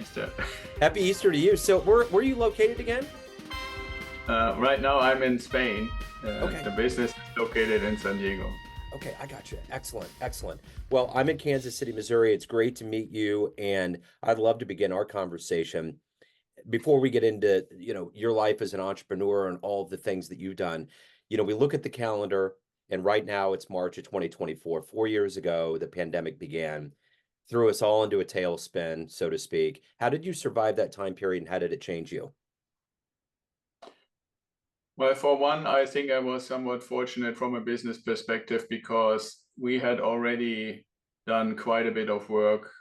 Easter. Happy Easter to you. So where are you located again? Right now I'm in Spain. Okay. The business is located in San Diego. Okay, I got you. Excellent, excellent. Well, I'm in Kansas City, Missouri. It's great to meet you, and I'd love to begin our conversation. Before we get into, your life as an entrepreneur and all of the things that you've done, we look at the calendar, and right now it's March of 2024. 4 years ago, the pandemic began, threw us all into a tailspin, so to speak. How did you survive that time period, and how did it change you? Well, for one, I think I was somewhat fortunate from a business perspective because we had already done quite a bit of work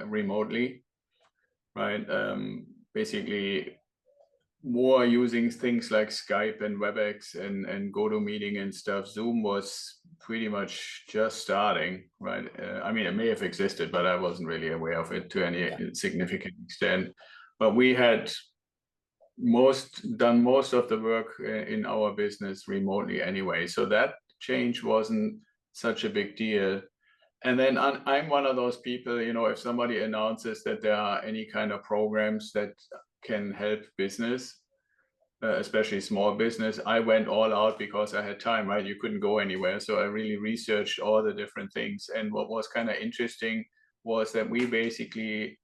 remotely, right? Basically, more using things like Skype and WebEx and GoToMeeting and stuff. Zoom was pretty much just starting, right? I mean, it may have existed, but I wasn't really aware of it to any Yeah. significant extent. But we had done most of the work in our business remotely anyway. So that change wasn't such a big deal. And then I'm one of those people, if somebody announces that there are any kind of programs that can help business, especially small business, I went all out because I had time, right? You couldn't go anywhere. So I really researched all the different things. And what was kind of interesting was that we basically,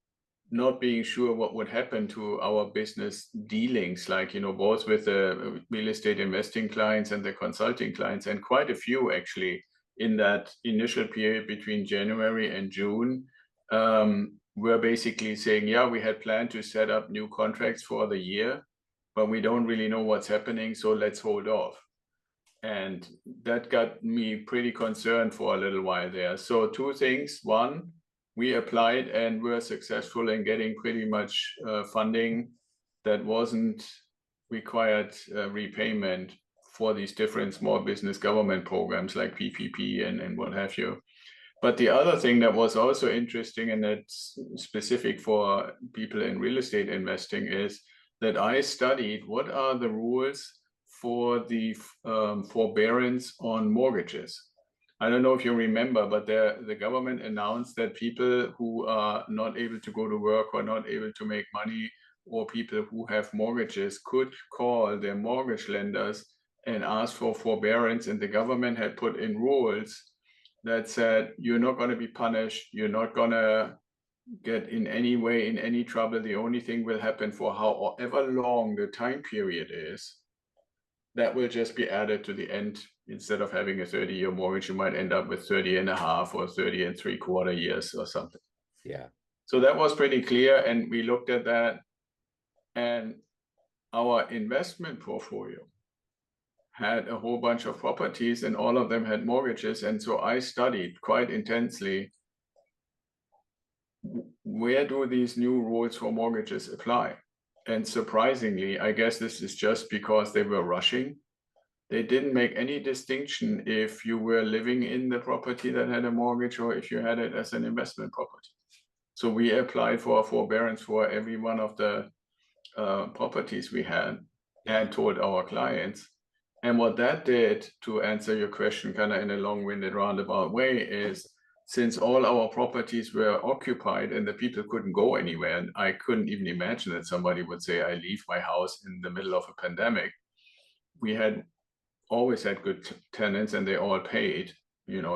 not being sure what would happen to our business dealings, like, both with the real estate investing clients and the consulting clients, and quite a few actually in that initial period between January and June, we're basically saying, yeah, we had planned to set up new contracts for the year, but we don't really know what's happening, so let's hold off. And that got me pretty concerned for a little while there. So two things. One, we applied and were successful in getting pretty much funding that wasn't required repayment for these different small business government programs like PPP and what have you. But the other thing that was also interesting, and that's specific for people in real estate investing, is that I studied what are the rules for the forbearance on mortgages. I don't know if you remember, but the government announced that people who are not able to go to work or not able to make money, or people who have mortgages, could call their mortgage lenders and ask for forbearance. And the government had put in rules that said, you're not going to be punished, you're not going to get in any way in any trouble. The only thing will happen for however long the time period is, that will just be added to the end. Instead of having a 30-year mortgage, you might end up with 30 and a half or 30 and 3/4 years or something. Yeah. So that was pretty clear. And we looked at that, and our investment portfolio had a whole bunch of properties and all of them had mortgages. And so I studied quite intensely, where do these new rules for mortgages apply? And surprisingly, I guess this is just because they were rushing. They didn't make any distinction if you were living in the property that had a mortgage or if you had it as an investment property. So we applied for a forbearance for every one of the properties we had and told our clients. And what that did, to answer your question kind of in a long-winded roundabout way, is since all our properties were occupied and the people couldn't go anywhere, and I couldn't even imagine that somebody would say, I leave my house in the middle of a pandemic. We had always had good tenants and they all paid.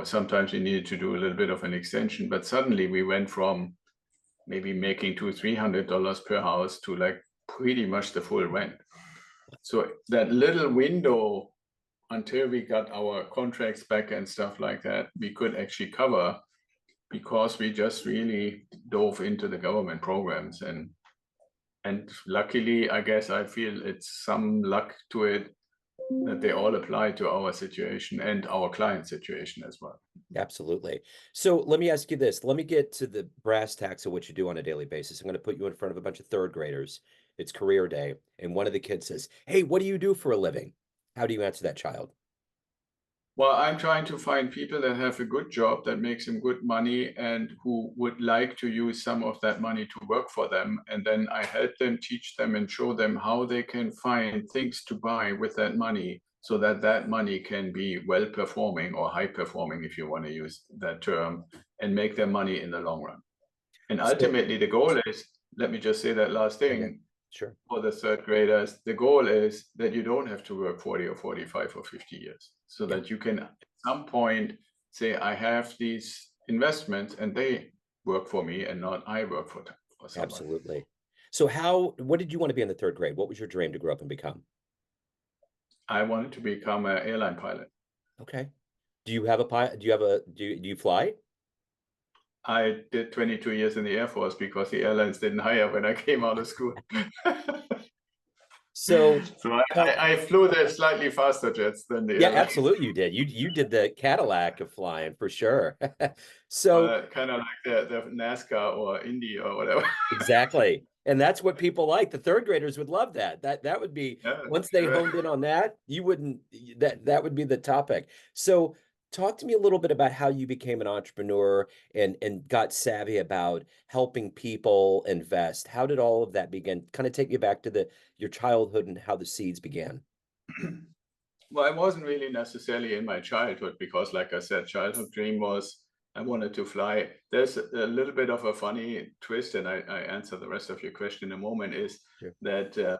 Sometimes we needed to do a little bit of an extension, but suddenly we went from maybe making $200-300 per house to like pretty much the full rent. So that little window until we got our contracts back and stuff like that, we could actually cover, because we just really dove into the government programs. And luckily, I guess I feel it's some luck to it that they all apply to our situation and our client situation as well. Absolutely. So let me ask you this. Let me get to the brass tacks of what you do on a daily basis. I'm going to put you in front of a bunch of third graders. It's career day, and one of the kids says, "Hey, what do you do for a living?" How do you answer that child? Well, I'm trying to find people that have a good job that makes them good money and who would like to use some of that money to work for them. And then I help them, teach them, and show them how they can find things to buy with that money so that that money can be well performing or high performing, if you want to use that term, and make their money in the long run. And So, ultimately, the goal is let me just say that last Yeah, yeah. thing Sure. for the third graders. The goal is that you don't have to work 40 or 45 or 50 years, so Yeah, that you can at some point say, I have these investments and they work for me and not I work for someone. absolutely. So what did you want to be in the third grade? What was your dream to grow up and become? I wanted to become an airline pilot. Okay. Do you have a pilot? Do you fly? I did 22 years in the Air Force because the airlines didn't hire when I came out of school. So So I flew the slightly faster jets than the yeah, airlines. absolutely you did. You did the Cadillac of flying for sure. So Kind of like the NASCAR or Indy or whatever. exactly. And that's what people like. The third graders would love that. That would be Yeah, once they sure. honed in on that, you wouldn't that would be the topic. So talk to me a little bit about how you became an entrepreneur and got savvy about helping people invest. How did all of that begin? Kind of take me back to your childhood and how the seeds began. Well, I wasn't really necessarily in my childhood because, like I said, childhood dream was I wanted to fly. There's a little bit of a funny twist, and I answer the rest of your question in a moment, is Sure. that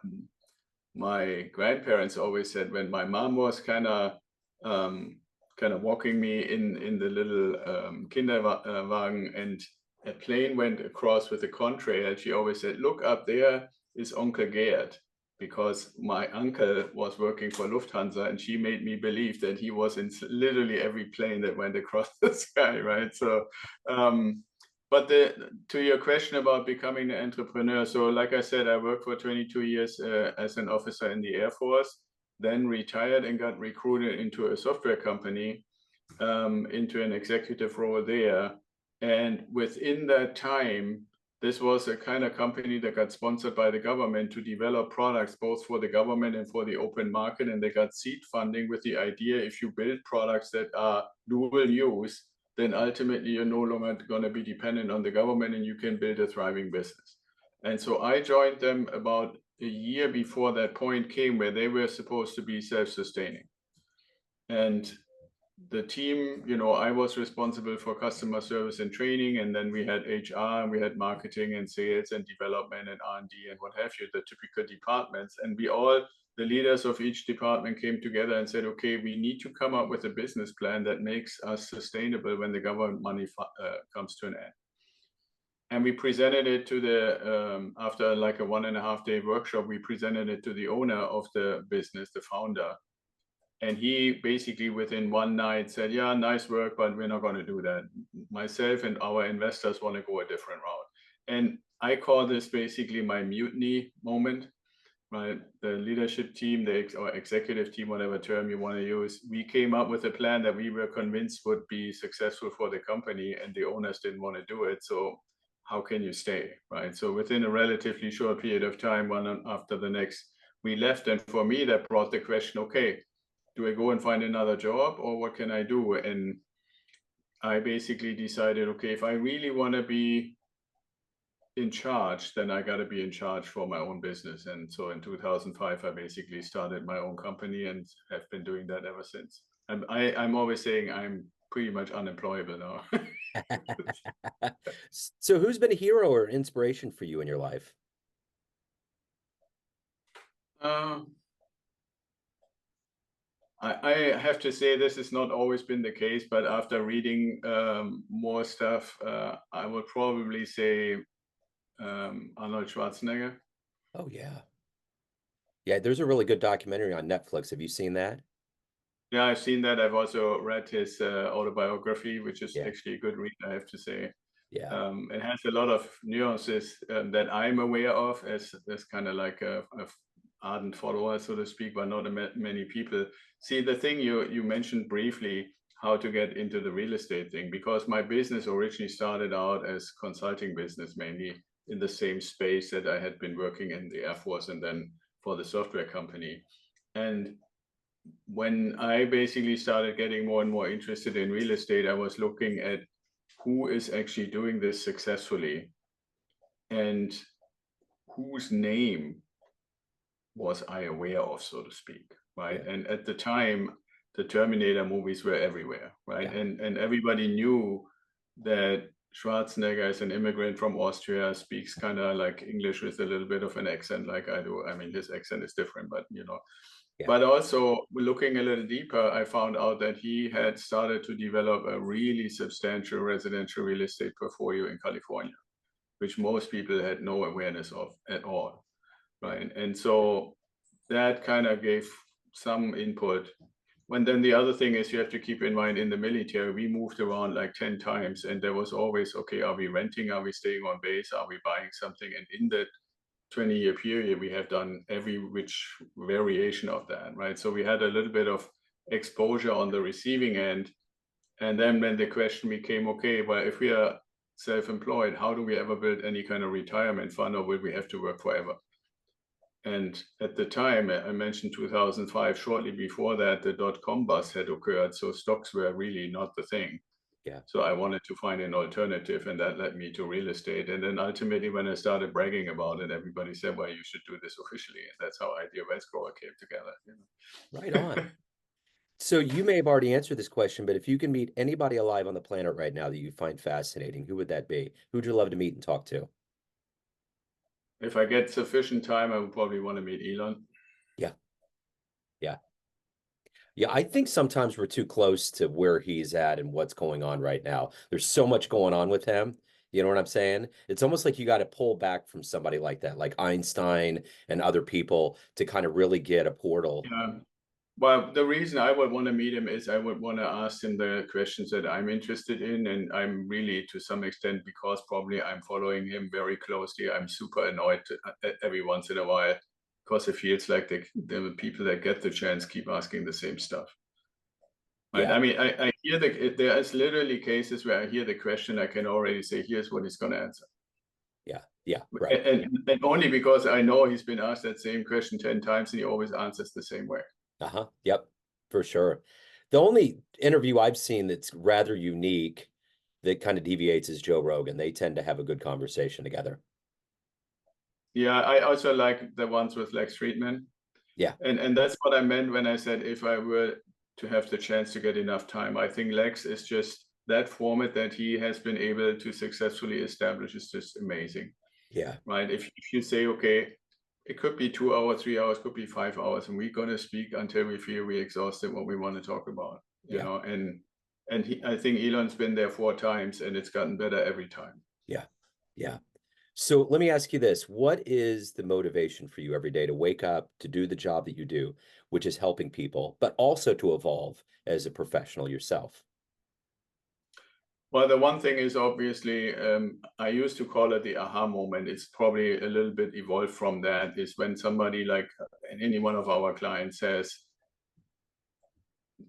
my grandparents always said when my mom was um, kind of walking me in the little Kinderwagen and a plane went across with a contrail, she always said, "Look up there is Onkel Gerd," because my uncle was working for Lufthansa and she made me believe that he was in literally every plane that went across the sky, right? So um, but to your question about becoming an entrepreneur, so like I said, I worked for 22 years as an officer in the Air Force, then retired and got recruited into a software company, into an executive role there. And within that time, this was a kind of company that got sponsored by the government to develop products both for the government and for the open market. And they got seed funding with the idea if you build products that are dual use, then ultimately you're no longer going to be dependent on the government and you can build a thriving business. And so I joined them about a year before that point came where they were supposed to be self-sustaining. And the team, I was responsible for customer service and training, and then we had HR, and we had marketing and sales and development and R&D and what have you, the typical departments. And the leaders of each department came together and said, okay, we need to come up with a business plan that makes us sustainable when the government money comes to an end. And we presented it to after like a 1.5-day workshop, we presented it to the owner of the business, the founder. And he basically within one night said, yeah, nice work, but we're not going to do that. Myself and our investors want to go a different route. And I call this basically my mutiny moment, right? The leadership team, or executive team, whatever term you want to use, we came up with a plan that we were convinced would be successful for the company, and the owners didn't want to do it. So how can you stay, right? So within a relatively short period of time, one after the next, we left. And for me, that brought the question, okay, do I go and find another job or what can I do? And I basically decided, okay, if I really want to be in charge, then I got to be in charge for my own business. And so in 2005, I basically started my own company and have been doing that ever since. I'm always saying I'm pretty much unemployable now. So who's been a hero or inspiration for you in your life? uh, I have to say this has not always been the case, but after reading more stuff, I would probably say Arnold Schwarzenegger. Oh yeah. Yeah, there's a really good documentary on Netflix. Have you seen that? Yeah, I've seen that. I've also read his autobiography, which is Yeah. actually a good read, I have to say. Yeah. It has a lot of nuances that I'm aware of as kind of like a ardent follower, so to speak, but not many people. See, the thing you mentioned briefly, how to get into the real estate thing, because my business originally started out as consulting business, mainly in the same space that I had been working in the Air Force and then for the software company. And when I basically started getting more and more interested in real estate, I was looking at who is actually doing this successfully and whose name was I aware of, so to speak, right? Yeah. And at the time, the Terminator movies were everywhere, right? Yeah. And everybody knew that Schwarzenegger is an immigrant from Austria, speaks kind of like English with a little bit of an accent like I do. I mean, his accent is different, but you know. Yeah. But also looking a little deeper, I found out that he had started to develop a really substantial residential real estate portfolio in California, which most people had no awareness of at all, right? And so that kind of gave some input. And then the other thing is you have to keep in mind in the military, we moved around like 10 times and there was always, okay, are we renting? Are we staying on base? Are we buying something? And in that 20-year period, we have done every which variation of that, right? So we had a little bit of exposure on the receiving end. And then when the question became, okay, well, if we are self-employed, how do we ever build any kind of retirement fund, or will we have to work forever? And at the time, I mentioned 2005, shortly before that, the dot-com bust had occurred. So stocks were really not the thing. Yeah. So I wanted to find an alternative, and that led me to real estate. And then ultimately, when I started bragging about it, everybody said, well, you should do this officially. And that's how Idea Wealth Grower came together. You know? Right on. So you may have already answered this question, but if you can meet anybody alive on the planet right now that you find fascinating, who would that be? Who'd you love to meet and talk to? If I get sufficient time, I would probably want to meet Elon. Yeah. Yeah. Yeah, I think sometimes we're too close to where he's at and what's going on right now. There's so much going on with him. You know what I'm saying? It's almost like you got to pull back from somebody like that, like Einstein and other people, to kind of really get a portal. Yeah. Well, the reason I would want to meet him is I would want to ask him the questions that I'm interested in. And I'm really, to some extent, because probably I'm following him very closely, I'm super annoyed every once in a while because it feels like the people that get the chance keep asking the same stuff. Right. Yeah, I mean, I hear there is literally cases where I hear the question, I can already say, here's what he's going to answer. yeah, yeah, right. And only because I know he's been asked that same question 10 times and he always answers the same way. Uh-huh. Yep, for sure. The only interview I've seen that's rather unique that kind of deviates is Joe Rogan. They tend to have a good conversation together. Yeah, I also like the ones with Lex Friedman. Yeah, And that's what I meant when I said if I were to have the chance to get enough time. I think Lex is just that format that he has been able to successfully establish is just amazing, yeah, right? If you say, okay, it could be 2 hours, 3 hours, could be 5 hours, and we're going to speak until we feel we exhausted what we want to talk about, you yeah, know, and I think Elon's been there 4 times and it's gotten better every time. yeah, yeah. So let me ask you this. What is the motivation for you every day to wake up, to do the job that you do, which is helping people, but also to evolve as a professional yourself? Well, the one thing is obviously, I used to call it the aha moment. It's probably a little bit evolved from that, is when somebody like any one of our clients says,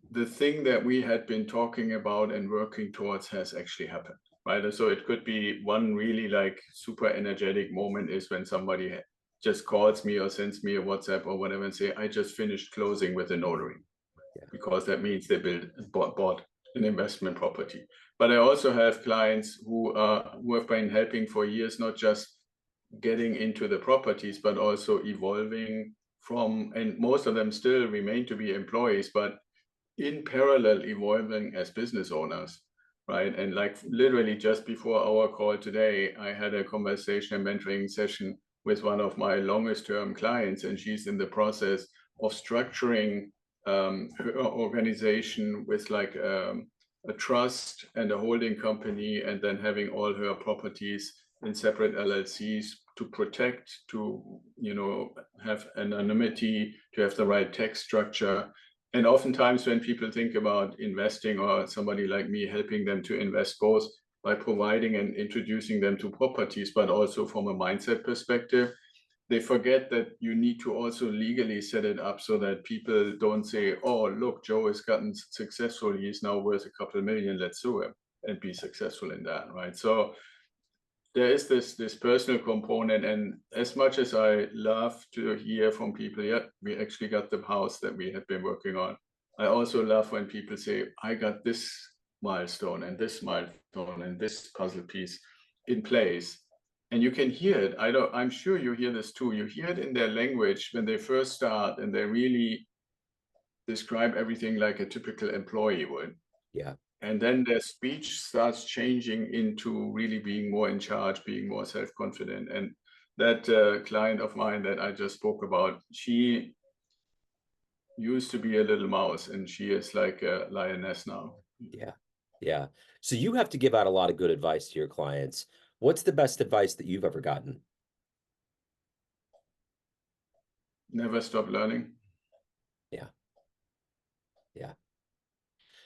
the thing that we had been talking about and working towards has actually happened, right? And so it could be one really like super energetic moment is when somebody just calls me or sends me a WhatsApp or whatever and say, I just finished closing with a notary, Yeah, because that means they bought an investment property. But I also have clients who have been helping for years, not just getting into the properties, but also evolving from, and most of them still remain to be employees, but in parallel evolving as business owners, right? And like literally just before our call today, I had a conversation, a mentoring session with one of my longest term clients, and she's in the process of structuring her organization with like a trust and a holding company, and then having all her properties in separate LLCs to protect, to, you know, have anonymity, to have the right tax structure. And oftentimes when people think about investing, or somebody like me helping them to invest, both by providing and introducing them to properties, but also from a mindset perspective, they forget that you need to also legally set it up so that people don't say, oh, look, Joe has gotten successful, he's now worth a couple of million, let's sue him, and be successful in that, right? So there is this personal component, and as much as I love to hear from people, yeah, we actually got the house that we had been working on, I also love when people say, I got this milestone and this milestone and this puzzle piece in place. And you can hear it. I'm sure you hear this too. You hear it in their language when they first start and they really describe everything like a typical employee would. yeah, And then their speech starts changing into really being more in charge, being more self-confident. And that client of mine that I just spoke about, she used to be a little mouse, and she is like a lioness now. Yeah. Yeah. So you have to give out a lot of good advice to your clients. What's the best advice that you've ever gotten? Never stop learning. Yeah. Yeah.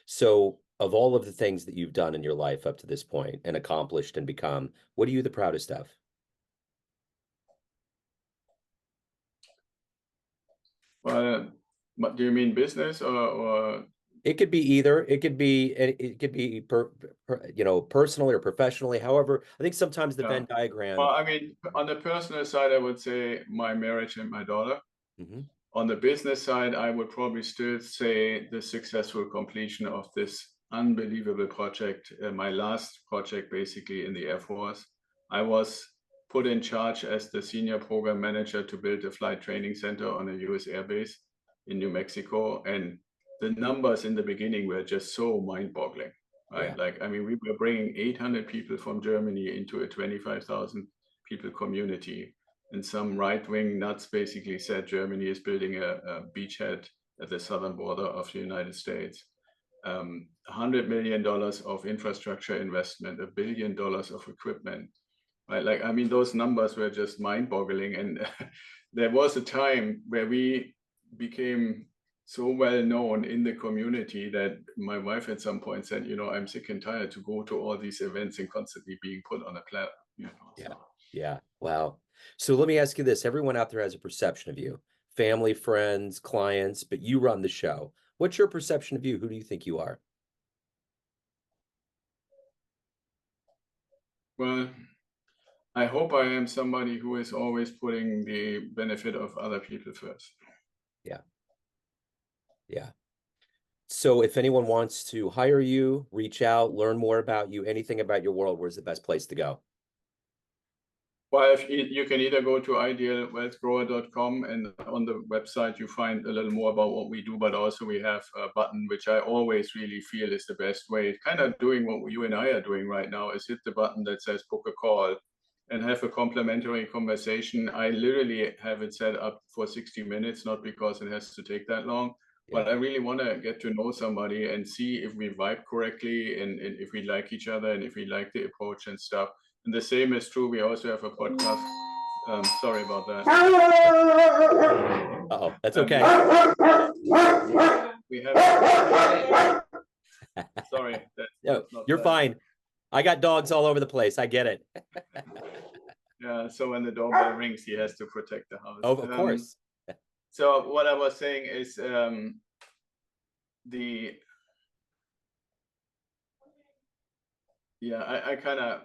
So of all of the things that you've done in your life up to this point and accomplished and become, what are you the proudest of? Well, but do you mean business or It could be either. It could be personally or professionally. However, I think sometimes the yeah? Venn Well, diagram. I mean, on the personal side, I would say my marriage and my daughter. Mhm. On the business side, I would probably still say the successful completion of this unbelievable project, my last project basically in the Air Force. I was put in charge as the senior program manager to build a flight training center on a US airbase in New Mexico. And the numbers in the beginning were just so mind-boggling, right? Yeah. Like, I mean, we were bringing 800 people from Germany into a 25,000 people community. And some right-wing nuts basically said Germany is building a beachhead at the southern border of the United States. $100 million of infrastructure investment, $1 billion of equipment, right? Like, I mean, those numbers were just mind-boggling. And there was a time where we became so well known in the community that my wife at some point said, you know, I'm sick and tired to go to all these events and constantly being put on a platter, you know. Yeah. So. Yeah. Wow. So let me ask you this. Everyone out there has a perception of you, family, friends, clients, but you run the show. What's your perception of you? Who do you think you are? Well, I hope I am somebody who is always putting the benefit of other people first. Yeah. Yeah. So if anyone wants to hire you, reach out, learn more about you, anything about your world, where's the best place to go? Well, if you can either go to idealwealthgrower.com, and on the website you find a little more about what we do, but also we have a button which I always really feel is the best way, kind of doing what you and I are doing right now, is hit the button that says book a call and have a complimentary conversation. I literally have it set up for 60 minutes, not because it has to take that long, Yeah. but I really want to get to know somebody and see if we vibe correctly, and if we like each other and if we like the approach and stuff. And the same is true. We also have a podcast. Sorry about that. Uh-oh, that's We, okay. we have. Sorry, No, that's not you're bad. fine. I got dogs all over the place. I get it. Yeah. So when the doorbell rings, he has to protect the house. Oh, of course. So what I was saying is the I kind of.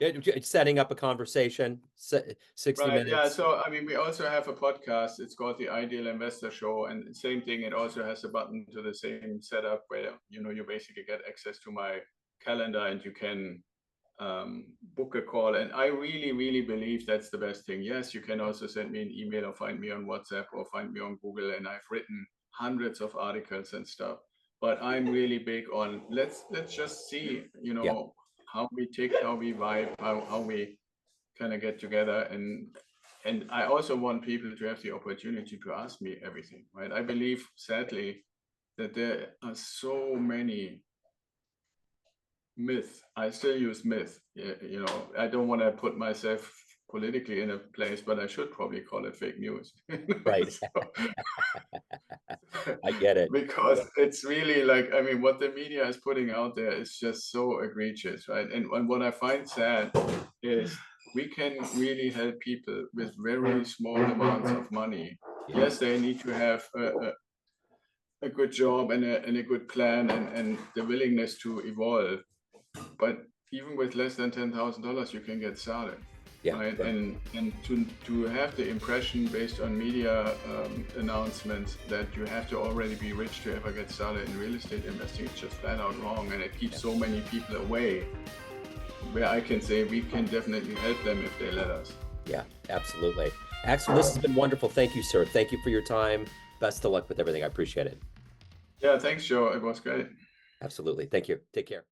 It's setting up a conversation, 60 Right. Yeah. minutes. So, I mean, we also have a podcast. It's called the Ideal Investor Show. And same thing, it also has a button to the same setup where, you know, you basically get access to my calendar and you can book a call. And I really, really believe that's the best thing. Yes, you can also send me an email or find me on WhatsApp or find me on Google. And I've written hundreds of articles and stuff. But I'm really big on let's just see, you Yeah. know, how we tick, how we vibe, how we kind of get together. And I also want people to have the opportunity to ask me everything, right? I believe, sadly, that there are so many myths. I still use myth. You know, I don't want to put myself politically in a place, but I should probably call it fake news. Right. I get it. Because it's really like, I mean, what the media is putting out there is just so egregious, right? And what I find sad is we can really help people with very small amounts of money. Yeah. Yes, they need to have a good job and a good plan and the willingness to evolve. But even with less than $10,000, you can get started. Yeah. Right. Right. And to have the impression based on media announcements that you have to already be rich to ever get started in real estate investing is just flat out wrong, and it keeps so many people away. Where I can say we can definitely help them if they let us. Yeah, absolutely. Axel, this has been wonderful. Thank you, sir. Thank you for your time. Best of luck with everything. I appreciate it. Yeah, thanks, Joe. It was great. Absolutely. Thank you. Take care.